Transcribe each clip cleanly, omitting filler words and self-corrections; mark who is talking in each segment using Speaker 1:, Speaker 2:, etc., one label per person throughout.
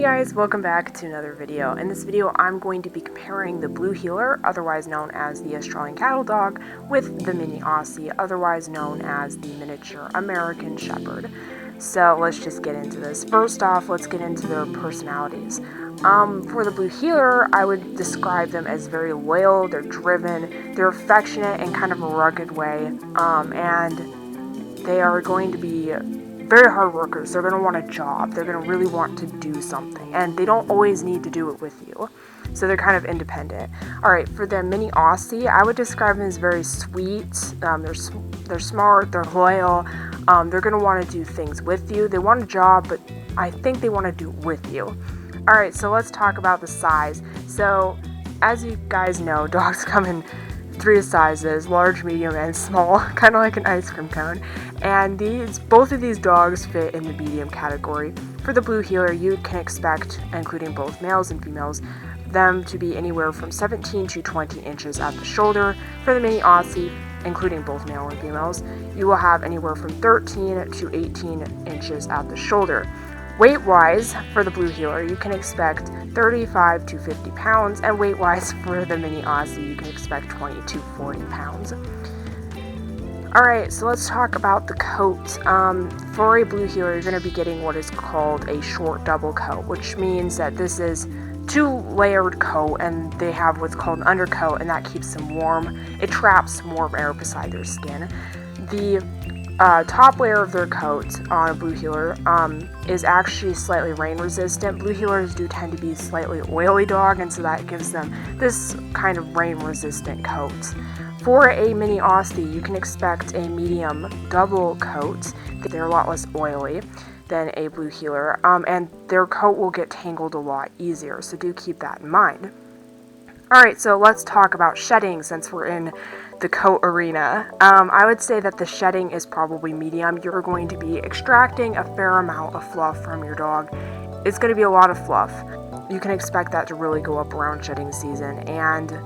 Speaker 1: Hey guys, welcome back to another video. In this video, I'm going to be comparing the Blue Heeler, otherwise known as the Australian Cattle Dog, with the Mini Aussie, otherwise known as the Miniature American Shepherd. So let's just get into this. First off, let's get into their personalities. For the Blue Heeler, I would describe them as very loyal, they're driven, they're affectionate in kind of a rugged way, and they are going to be very hard workers. They're going to want a job. They're going to really want to do something. And they don't always need to do it with you. So they're kind of independent. Alright, for the Mini Aussie, I would describe them as very sweet. They're smart. They're loyal. They're going to want to do things with you. They want a job, but I think they want to do it with you. Alright, so let's talk about the size. So, as you guys know, dogs come in 3 sizes, large, medium, and small, kind of like an ice cream cone. And both of these dogs fit in the medium category. For the Blue Heeler, you can expect, including both males and females, them to be anywhere from 17 to 20 inches at the shoulder. For the Mini Aussie, including both male and females, you will have anywhere from 13 to 18 inches at the shoulder. Weight-wise, for the Blue Heeler, you can expect 35 to 50 pounds, and weight-wise for the Mini Aussie, you can expect 20 to 40 pounds. Alright, so let's talk about the coat. For a Blue Heeler, you're going to be getting what is called a short double coat, which means that this is 2-layered coat, and they have what's called an undercoat, and that keeps them warm. It traps more air beside their skin. The top layer of their coat on a Blue Heeler is actually slightly rain resistant. Blue Heelers do tend to be slightly oily dog, and so that gives them this kind of rain resistant coat. For a Mini Aussie, you can expect a medium double coat. They're a lot less oily than a Blue Heeler, and their coat will get tangled a lot easier, so do keep that in mind. Alright, so let's talk about shedding since we're in the coat arena. I would say that the shedding is probably medium. You're going to be extracting a fair amount of fluff from your dog. It's going to be a lot of fluff. You can expect that to really go up around shedding season. And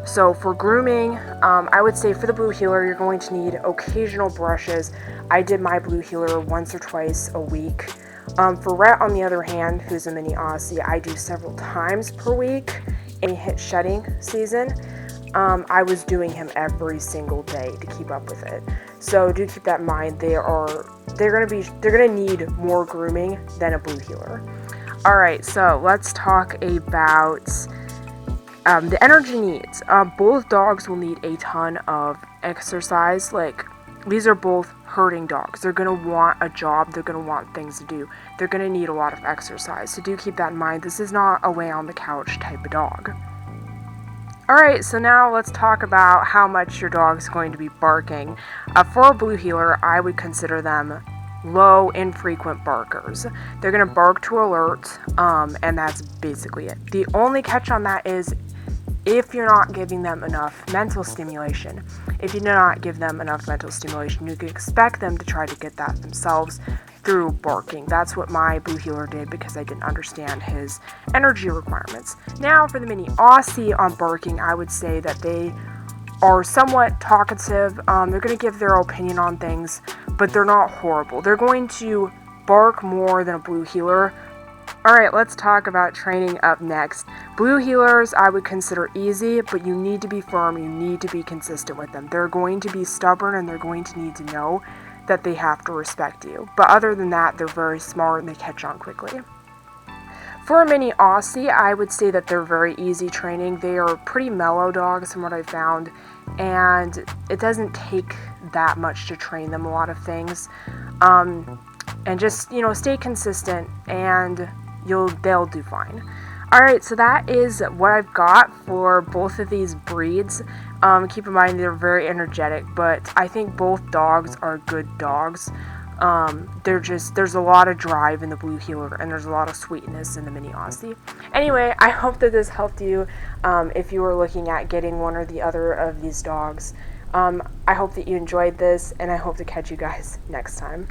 Speaker 1: so for grooming, I would say for the Blue Heeler, you're going to need occasional brushes. I did my Blue Heeler once or twice a week. For Rhett, on the other hand, who's a Mini Aussie, I do several times per week. And he hit shedding season, I was doing him every single day to keep up with it. So do keep that in mind. They're gonna need more grooming than a Blue Heeler. Alright, so let's talk about the energy needs. Both dogs will need a ton of exercise. These are both herding dogs. They're going to want a job. They're going to want things to do. They're going to need a lot of exercise. So do keep that in mind. This is not a lay on the couch type of dog. Alright, so now let's talk about how much your dog's going to be barking. For a Blue Heeler, I would consider them low, infrequent barkers. They're going to bark to alert, and that's basically it. The only catch on that is if you're not giving them enough mental stimulation. If you do not give them enough mental stimulation, you can expect them to try to get that themselves through barking. That's what my Blue Heeler did because I didn't understand his energy requirements. Now for the Mini Aussie on barking, I would say that they are somewhat talkative. They're going to give their opinion on things, but they're not horrible. They're going to bark more than a Blue Heeler. Alright, let's talk about training up next. Blue Heelers I would consider easy, but you need to be firm, you need to be consistent with them. They're going to be stubborn and they're going to need to know that they have to respect you. But other than that, they're very smart and they catch on quickly. For a Mini Aussie, I would say that they're very easy training. They are pretty mellow dogs from what I've found, and it doesn't take that much to train them a lot of things. And just, stay consistent and they'll do fine. Alright, so that is what I've got for both of these breeds. Keep in mind they're very energetic, but I think both dogs are good dogs. There's a lot of drive in the Blue Heeler, and there's a lot of sweetness in the Mini Aussie. Anyway, I hope that this helped you if you were looking at getting one or the other of these dogs. I hope that you enjoyed this, and I hope to catch you guys next time.